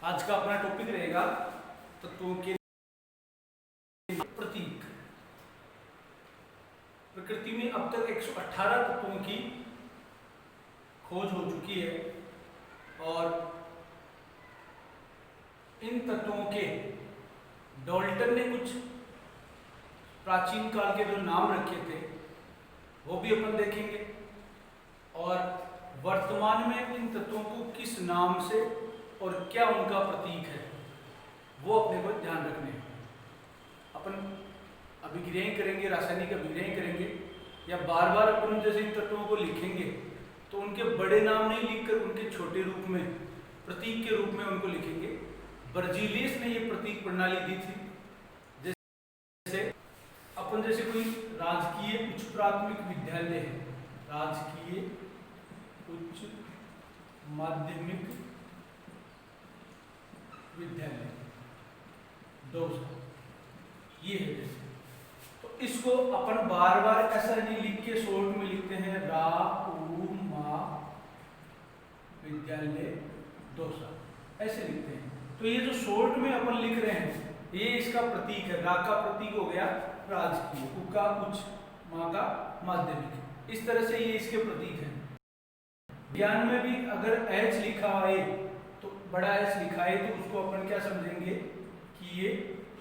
आज का अपना टॉपिक रहेगा तत्वों के प्रतीक। प्रकृति में अब तक 118 तत्वों की खोज हो चुकी है और इन तत्वों के डाल्टन ने कुछ प्राचीन काल के जो नाम रखे थे वो भी अपन देखेंगे और वर्तमान में इन तत्वों को किस नाम से और क्या उनका प्रतीक है वो अपने को ध्यान रखने हैं। अपन अभिक्रियाएं करेंगे, रासायनिक अभिक्रियाएं करेंगे या बार बार अपन जैसे इन तत्वों को लिखेंगे तो उनके बड़े नाम नहीं लिखकर उनके छोटे रूप में प्रतीक के रूप में उनको लिखेंगे। बर्जीलियस ने ये प्रतीक प्रणाली दी थी। जैसे अपन जैसे कोई राजकीय उच्च प्राथमिक विद्यालय है, राजकीय उच्च माध्यमिक विद्यालय दौसा, ये है जैसे, तो इसको अपन बार बार ऐसा नहीं लिख के शॉर्ट में लिखते हैं रा उ मा विद्यालय दौसा, ऐसे लिखते हैं। तो ये जो शॉर्ट में अपन लिख रहे हैं ये इसका प्रतीक है। रा का प्रतीक हो गया राजकीय, उ का उच्च, मा का माध्यमिक, इस तरह से ये इसके प्रतीक हैं। ज्ञान में भी अगर एच लिखा है तो बड़ा एच लिखा है तो उसको अपन क्या समझेंगे कि ये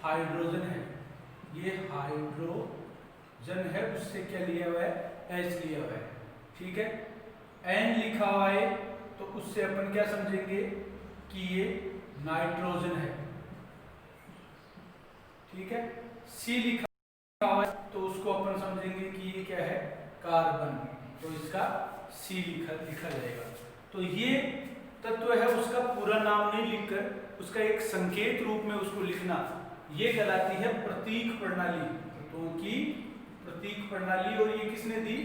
हाइड्रोजन है, ये हाइड्रोजन है, उससे क्या लिया हुआ है, एच लिया हुआ है, ठीक है। एन लिखा हुआ है तो उससे अपन क्या समझेंगे कि ये नाइट्रोजन है, ठीक है। सी लिखा हुआ है तो उसको अपन समझेंगे कि ये क्या है, कार्बन, तो इसका सी लिखा जाएगा। तो ये तत्व है, उसका पूरा नाम नहीं लिखकर उसका एक संकेत रूप में उसको लिखना, ये कहलाती है प्रतीक प्रणाली, तत्वों की प्रतीक प्रणाली। और ये किसने दी,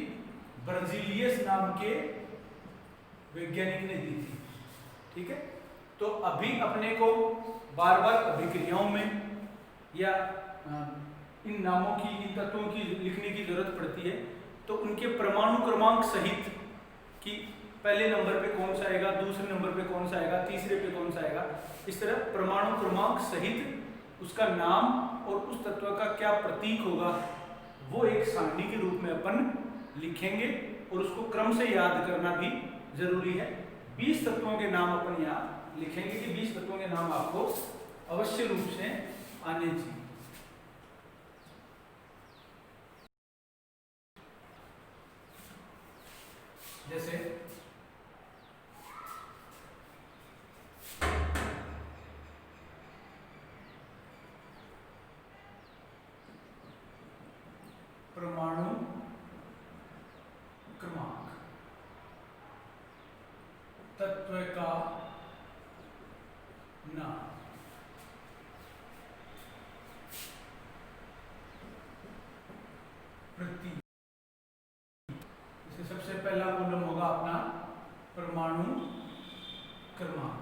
बर्जीलियस नाम के वैज्ञानिक ने दी थी, ठीक है। तो अभी अपने को बार बार अभिक्रियाओं में या इन नामों की, इन तत्वों की लिखने की जरूरत पड़ती है तो उनके परमाणु क्रमांक सहित कि पहले नंबर पे कौन सा आएगा, दूसरे नंबर पे कौन सा आएगा, तीसरे पे कौन सा आएगा, इस तरह परमाणु क्रमांक सहित उसका नाम और उस तत्व का क्या प्रतीक होगा वो एक सारणी के रूप में अपन लिखेंगे और उसको क्रम से याद करना भी जरूरी है। 20 तत्वों के नाम अपन यहाँ लिखेंगे कि 20 तत्वों के नाम आपको अवश्य रूप से आने चाहिए। जैसे परमाणु क्रमांक, तत्व का नाम, प्रतीक। इससे सबसे पहला कॉलम होगा अपना परमाणु क्रमांक,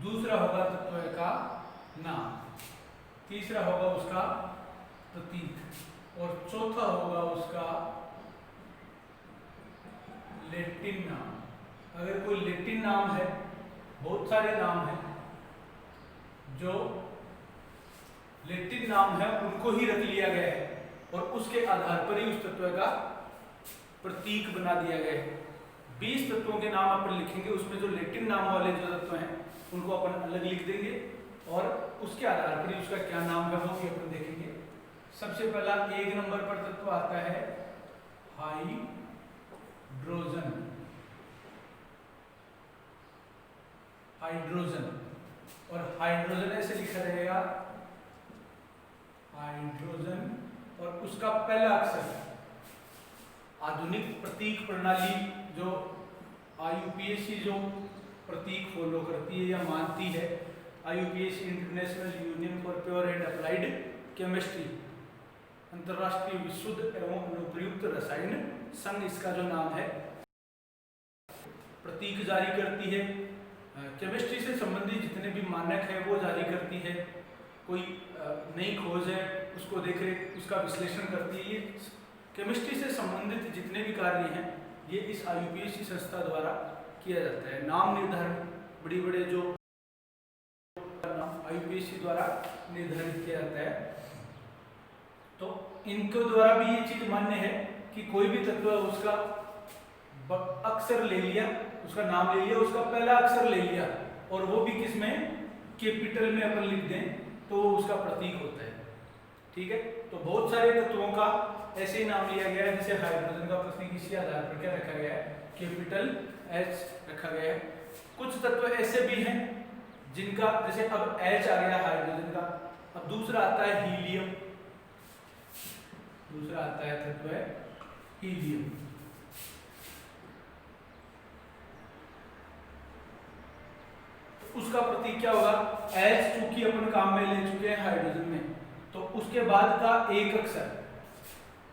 दूसरा होगा तत्व का नाम, तीसरा होगा उसका प्रतीक और चौथा होगा उसका लैटिन नाम। अगर कोई लैटिन नाम है, बहुत सारे नाम हैं जो लैटिन नाम है उनको ही रख लिया गया है और उसके आधार पर ही उस तत्व का प्रतीक बना दिया गया है। 20 तत्वों के नाम अपन लिखेंगे, उसमें जो लैटिन नाम वाले जो तत्व हैं उनको अपन अलग लिख देंगे और उसके आधार पर ही उसका क्या नाम है वो भी अपन देखेंगे। सबसे पहला 1 नंबर पर तत्व आता है हाइड्रोजन, हाइड्रोजन, और हाइड्रोजन ऐसे लिखा रहेगा हाइड्रोजन और उसका पहला अक्षर। आधुनिक प्रतीक प्रणाली जो IUPAC जो प्रतीक फॉलो करती है या मानती है, IUPAC international union for pure and applied chemistry, अंतरराष्ट्रीय विशुद्ध एवं अनुप्रयुक्त रसायन संघ इसका जो नाम है, प्रतीक जारी करती है। केमिस्ट्री से संबंधित जितने भी मानक है वो जारी करती है। कोई नई खोज है उसको देख रेख, उसका विश्लेषण करती है। ये केमिस्ट्री से संबंधित जितने भी कार्य हैं ये इस IUPAC संस्था द्वारा किया जाता है। नाम निर्धारण, बड़े बड़े जो IUPAC द्वारा निर्धारित किया जाता है। तो इनके द्वारा भी ये चीज मान्य है कि कोई भी तत्व उसका अक्षर ले लिया, उसका नाम ले लिया, उसका पहला अक्षर ले लिया और वो भी किसमें कैपिटल में अपन लिख दें तो उसका प्रतीक होता है। ठीक है, तो बहुत सारे तत्वों का ऐसे ही नाम लिया गया है, जैसे हाइड्रोजन का प्रतीक इसी आधार पर क्या रखा गया है, कैपिटल H रखा गया है। कुछ तत्व ऐसे भी हैं जिनका, जैसे अब H आ गया हाइड्रोजन का, अब दूसरा आता है हीलियम, दूसरा आता है तत्व है हीलियम। उसका प्रतीक क्या होगा, H चूंकि अपन काम में ले चुके हैं हाइड्रोजन में, तो उसके बाद का एक अक्षर,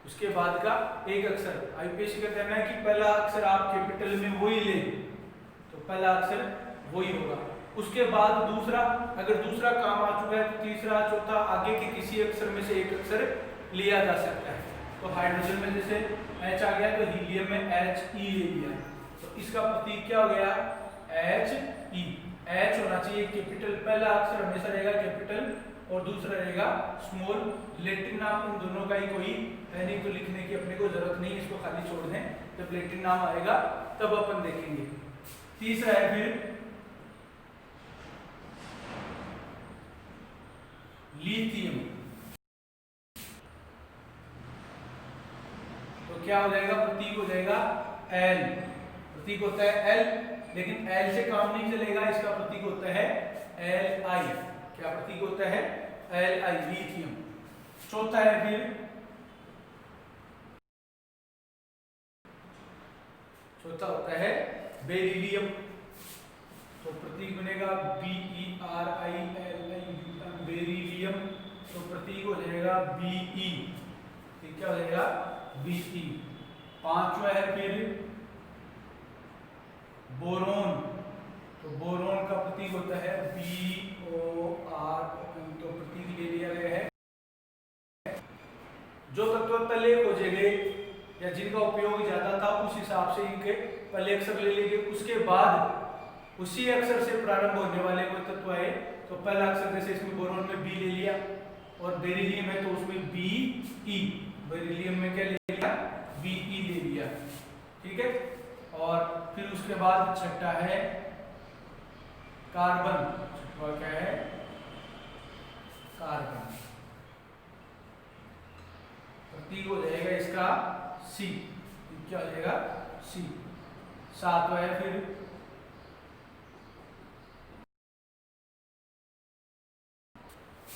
उसके बाद का एक अक्षर, IUPAC का कहना है कि पहला अक्षर आप कैपिटल में वही लें, तो पहला अक्षर वही होगा। उसके बाद दूसरा, अगर दूसरा काम आ चुका है तो तीसरा, चौथा, आगे के किसी अक्षर में से एक अक्षर लिया जा सकता है। तो हाइड्रोजन में जैसे H आ गया तो हीलियम में HE ले लिया, तो इसका प्रतीक क्या हो गया, HE। H होना चाहिए कैपिटल, पहला अक्षर हमेशा रहेगा कैपिटल और दूसरा रहेगा स्मॉल। लैटिन नाम इन दोनों का ही कोई है नहीं, तो लिखने की अपने को जरूरत नहीं, इसको खाली छोड़ दें, जब लैटिन नाम आएगा तब अपन देखेंगे। तीसरा है फिर लिथियम, तो क्या हो जाएगा, प्रतीक हो जाएगा L, प्रतीक होता है L, लेकिन L से काम नहीं चलेगा, इसका प्रतीक होता है Li। क्या प्रतीक होता है, Li, लिथियम। चौथा है फिर चौथा होता है बेरिलियम, तो प्रतीक बनेगा BERILIUM, बेरिलियम, तो प्रतीक हो जाएगा Be, ठीक, क्या हो जाएगा Be। पांचवा है फिर बोरोन, तो बोरोन का प्रतीक होता है BOR, तो प्रतीक ले लिया गया है। जो तत्व पहले खोजे गए या जिनका उपयोग ज्यादा था उस हिसाब से इनके पहले अक्षर ले लिए गए, उसके बाद उसी अक्षर से प्रारंभ होने वाले कोई तत्व आए तो पहला अक्षर, जैसे इसमें बोरोन में B ले लिया, और बेरिलियम है तो उसमें BE, बेरिलियम में क्या ले लिया, BE ले लिया। ठीक है, और फिर उसके बाद छठा है कार्बन, छठवा क्या है, कार्बन, प्रतीक हो जाएगा इसका C, क्या हो जाएगा C। सातवां है फिर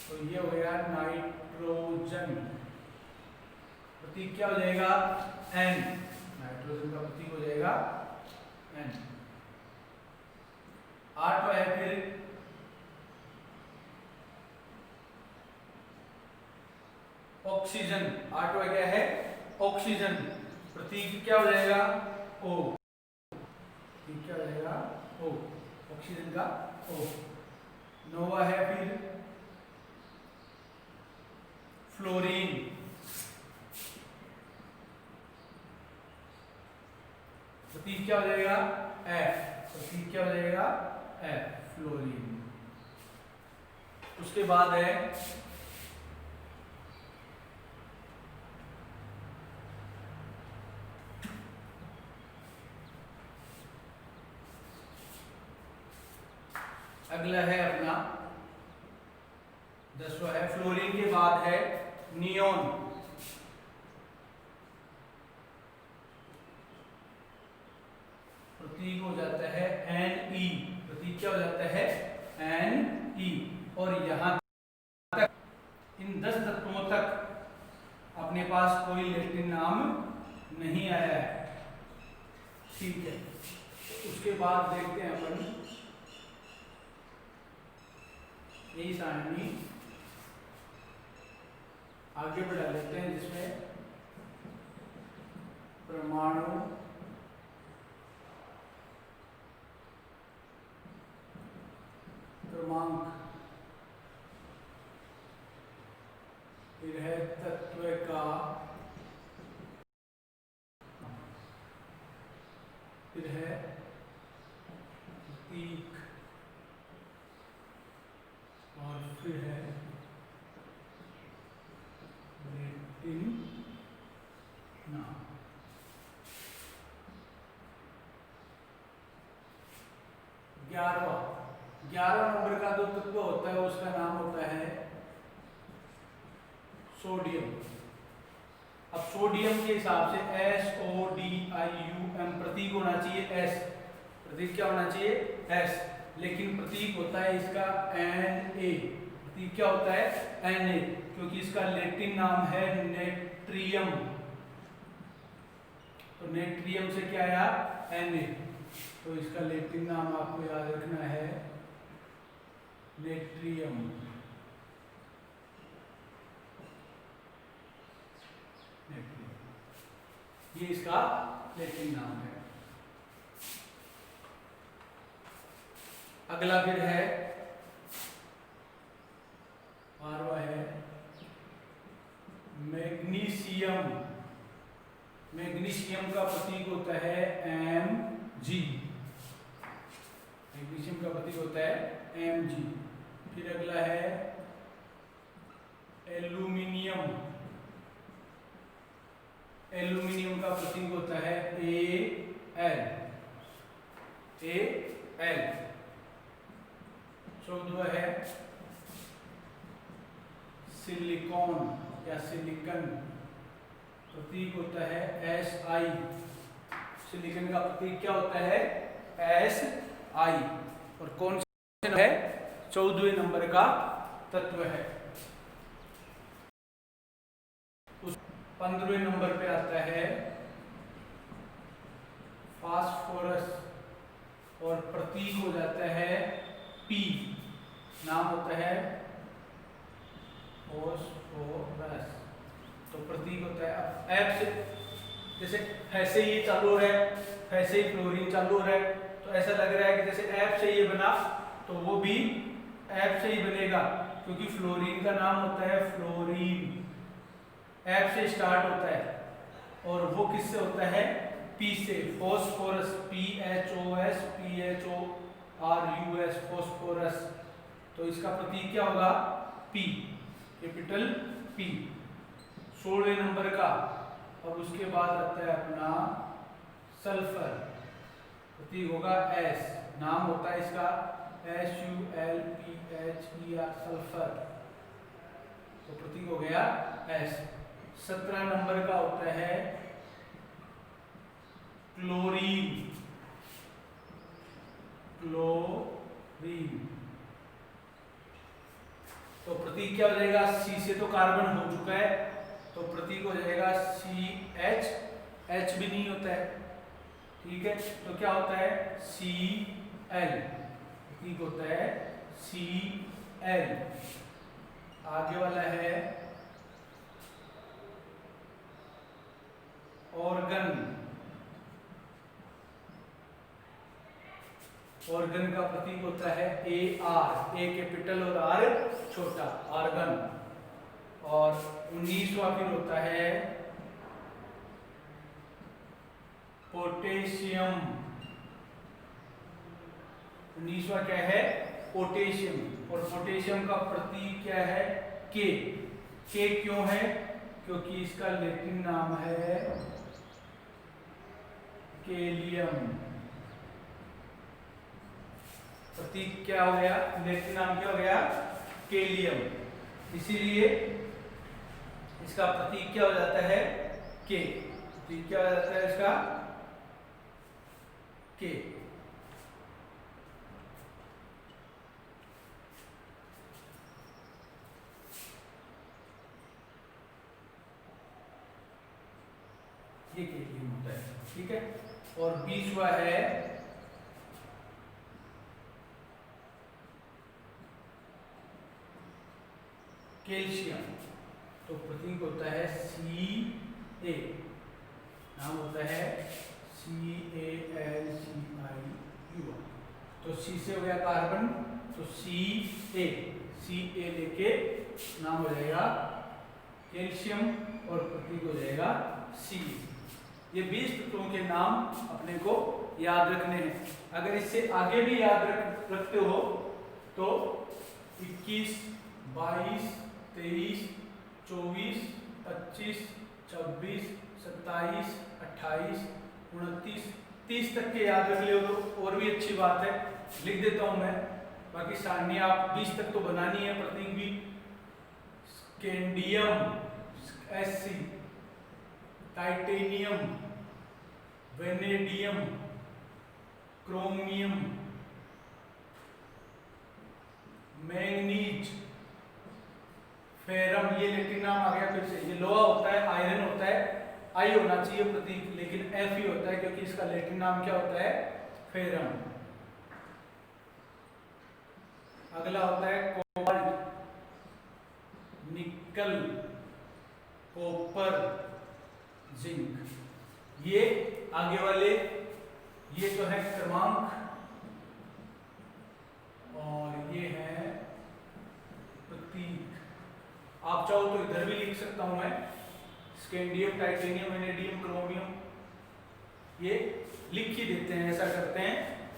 तो ये हो गया नाइट्रोजन, प्रतीक क्या हो जाएगा N, नाइट्रोजन का प्रतीक हो जाएगा N। आठवां है फिर ऑक्सीजन, आठवां क्या है ऑक्सीजन, प्रतीक क्या हो जाएगा O, प्रतीक क्या हो जाएगा O, ऑक्सीजन का O। नौवां है फिर फ्लोरीन, प्रतीक क्या हो जाएगा F, प्रतीक क्या हो जाएगा F, फ्लोरीन। उसके बाद है अगला है अपना 10वां है, फ्लोरीन के बाद है नियोन, प्रतीक हो जाता है Ne, प्रतीक क्या हो जाता है Ne। और यहां तक इन 10 तत्वों तक अपने पास कोई लैटिन नाम नहीं आया है। ठीक है, उसके बाद देखते हैं अपन यही सारणी आगे बढ़ा लेते हैं, जिसमें परमाणु क्रमांक, फिर है तत्व का, फिर है प्रतीक और 11 नंबर का जो तत्व होता है उसका नाम होता है सोडियम। अब सोडियम के हिसाब से SODIUM प्रतीक होना चाहिए S। प्रतीक क्या होना चाहिए? S। लेकिन प्रतीक होता है इसका Na। प्रतीक क्या होता है? Na, क्योंकि इसका लैटिन नाम है नेट्रियम। तो नेट्रियम से क्या आया? Na। तो इसका लैटिन नाम आपको याद रखना है नेट्रियम। ये इसका लैटिन नाम है। अगला फिर है 12वां है मैग्नीशियम। मैग्नीशियम का प्रतीक होता है Mg। मैग्नीशियम का प्रतीक होता है Mg। फिर अगला है एल्यूमिनियम। एल्यूमिनियम का प्रतीक होता है Al। 14वां है सिलिकॉन या सिलिकन। प्रतीक होता है Si। सिलिकन का प्रतीक क्या होता है? Si। और कौन सा है? 14वें नंबर का तत्व है। 15वें नंबर पे आता है फास्फोरस और प्रतीक हो जाता है P। नाम होता है फास्फोरस। तो प्रतीक होता है अब F से, जैसे ऐसे ही चालू हो रहा है, ऐसे ही फ्लोरीन चालू हो रहा है, तो ऐसा लग रहा है कि जैसे F से ये बना तो वो भी F से ही बनेगा, क्योंकि फ्लोरीन का नाम होता है फ्लोरीन। F से स्टार्ट होता है और वो किससे होता है? P से। Phosphorus PHOS phosphorus. तो इसका प्रतीक क्या होगा? P, capital P। 16वें नंबर का। अब उसके बाद आता है अपना सल्फर। प्रतीक होगा S। नाम होता है इसका SULPHER सल्फर। तो प्रतीक हो गया S। 17 नंबर का होता है क्लोरीन। तो प्रतीक क्या हो जाएगा? C से तो कार्बन हो चुका है, तो प्रतीक हो जाएगा CH। H भी नहीं होता है, ठीक है, तो क्या होता है? Cl। प्रतीक होता है Cl। आगे वाला है ऑर्गन। ऑर्गन का प्रतीक होता है AR। A कैपिटल और R छोटा, ऑर्गन। और 19वां फिर होता है पोटेशियम। 19वां क्या है? पोटेशियम। और पोटेशियम का प्रतीक क्या है? K। K क्यों है? क्योंकि इसका लैटिन नाम है केलियम। प्रतीक क्या हो गया? लैटिन नाम क्या हो गया? केलियम। इसीलिए इसका प्रतीक क्या हो जाता है? K। प्रतीक क्या हो जाता है इसका? K। ये केलियम होता है, ठीक है। और 20वां है कैल्शियम। तो प्रतीक होता है Ca। नाम होता है CaLCiU। तो C से हो गया कार्बन, तो Ca लेके नाम हो जाएगा कैल्शियम और प्रतीक हो जाएगा C। ये 20 तत्वों के नाम अपने को याद रखने हैं। अगर इससे आगे भी याद रखते हो तो 21, 22, 23, 24, 25, 26, 27, 28, 29, 30 तक के याद रख ले तो और भी अच्छी बात है, लिख देता हूं मैं। बाकी सारणी आप 20 तक तो बनानी है, प्रतीक भी। Scandium Sc, titanium, vanadium, chromium, manganese, ferrum, ये लेटिन नाम आ गया फिर से। ये लोहा होता है, आयरन होता है, आई होना चाहिए प्रतीक, लेकिन एफ ही होता है क्योंकि इसका लेटिन नाम क्या होता है, फेरम। अगला होता है कोबाल्ट, निकल, कॉपर, जिंक। ये आगे वाले ये तो है क्रमांक और ये है प्रतीक। आप चाहो तो इधर भी लिख सकता हूं मैं, स्कैंडियम, टाइटेनियम, वेनेडियम, क्रोमियम, ये लिख ही देते हैं। ऐसा करते हैं,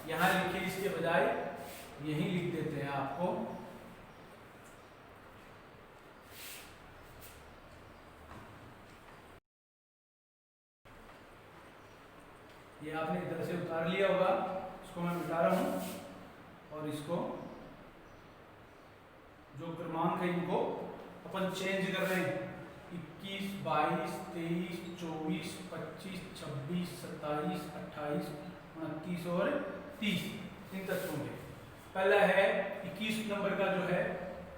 यहां लिखिए इसके बजाय यही लिख देते हैं आपको। ये आपने इधर से उतार लिया होगा, इसको मैं मिटा रहा हूं और इसको जो क्रमांक है इनको अपन चेंज कर रहे हैं। 21, 22, 23, 24, 25, 26, 27, 28, 29 और 30 इन तत्वों के। पहला है 21 नंबर का जो है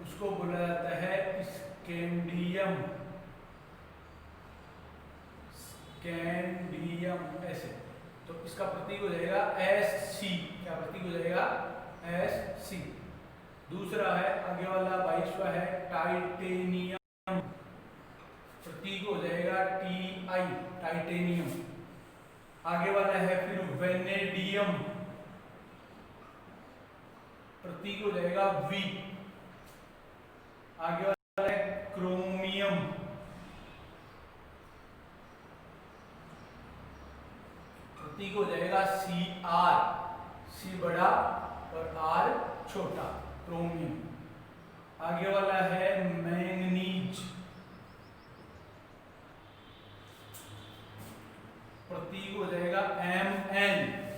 उसको बोला जाता है स्कैंडियम, स्कैंडियम ऐसे। तो इसका प्रतीक हो जाएगा Sc। क्या प्रतीक हो जाएगा, Sc। दूसरा है आगे वाला 22वां है टाइटेनियम, प्रतीक हो जाएगा Ti, टाइटेनियम। आगे वाला है फिर वेनेडियम, प्रतीक हो जाएगा V। आगे वाला है क्रोमियम, प्रतीक हो जाएगा Cr, C बड़ा और R छोटा, क्रोमियम। आगे वाला है मैंगनीज, प्रतीक हो जाएगा Mn,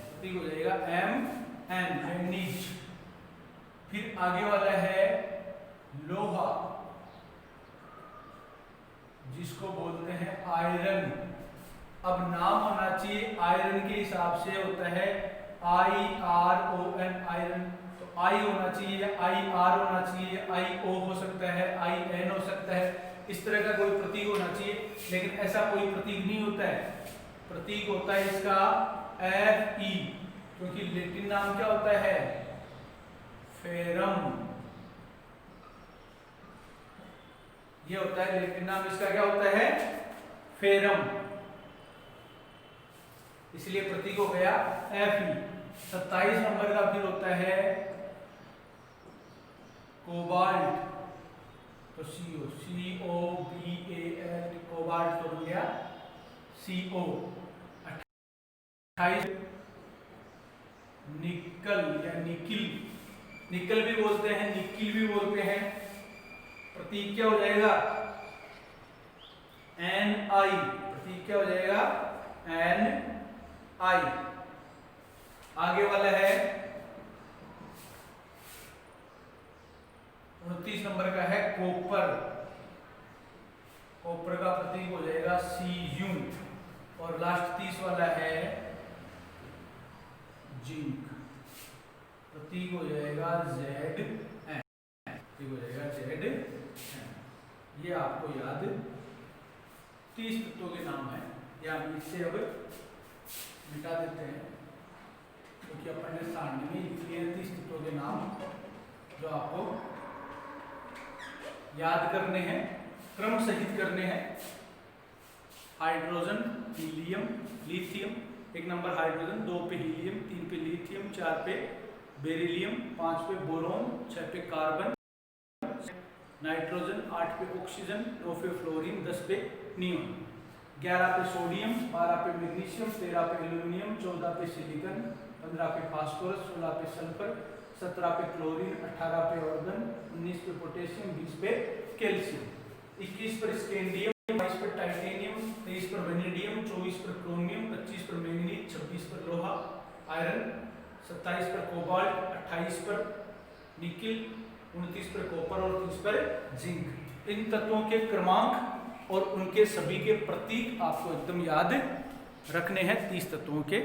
प्रतीक हो जाएगा Mn, मैंगनीज। फिर आगे वाला है लोहा, जिसको बोलते हैं आयरन। अब नाम होना चाहिए आयरन के हिसाब से होता है IRON, आयरन। तो आई होना चाहिए, IR होना चाहिए, IO हो सकता है, IN हो सकता है, इस तरह का कोई प्रतीक होना चाहिए। लेकिन ऐसा कोई प्रतीक नहीं होता है, प्रतीक होता है इसका Fe, क्योंकि लैटिन नाम क्या होता है, फेरम। ये होता है लैटिन नाम, इसका क्या होता है, फेरम, इसलिए प्रतीक हो गया Fe। 27 नंबर का फिर होता है कोबाल्ट, तो COBALT, कोबाल्ट तो बन गया CO। 28 निकल या निकिल, निकल भी बोलते हैं, निकिल भी बोलते हैं, प्रतीक क्या हो जाएगा Ni, प्रतीक क्या हो जाएगा Ni। आगे वाला है 29 नंबर का है कॉपर, कॉपर का प्रतीक हो जाएगा Cu। और लास्ट 30 वाला है जिंक, प्रतीक हो जाएगा Zn, प्रतीक हो जाएगा Zn। ये आपको याद 30 तत्वों के नाम है, या इससे अब मिटा देते हैं क्योंकि अपन ने सारणी में लिख लिए 30 तत्वों के नाम जो आपको याद करने हैं, क्रम सहित करने हैं। Hydrogen, helium, lithium, 1 number hydrogen, 2 पे हीलियम, 3 पे लिथियम, 4 पे बेरिलियम, 5 पे बोरॉन, 6 पे कार्बन, नाइट्रोजन, 8 पे ऑक्सीजन, 9 पे फ्लोरीन, 10 पे नियोन, 11 पे सोडियम, 12 पे मैग्नीशियम, 13 पे एल्यूमिनियम, 14 पे सिलिकॉन, 15 पे फास्फोरस, 16 पे सल्फर, 17 पे क्लोरीन, 18 पे ऑर्गन, 19 पे पोटेशियम, 20 पे कैल्शियम, 21 पर स्कैंडियम, 22 पर टाइटेनियम, 23 पर पर वेनेडियम, 24 पर क्रोमियम, 25 पर मैंगनीज, 26 पर लोहा आयरन, 27 पर कोबाल्ट, 28 पर निकिल, 29 पर कॉपर और 30 पर जिंक। इन तत्वों के क्रमांक और उनके सभी के प्रतीक आपको एकदम याद रखने हैं 30 तत्वों के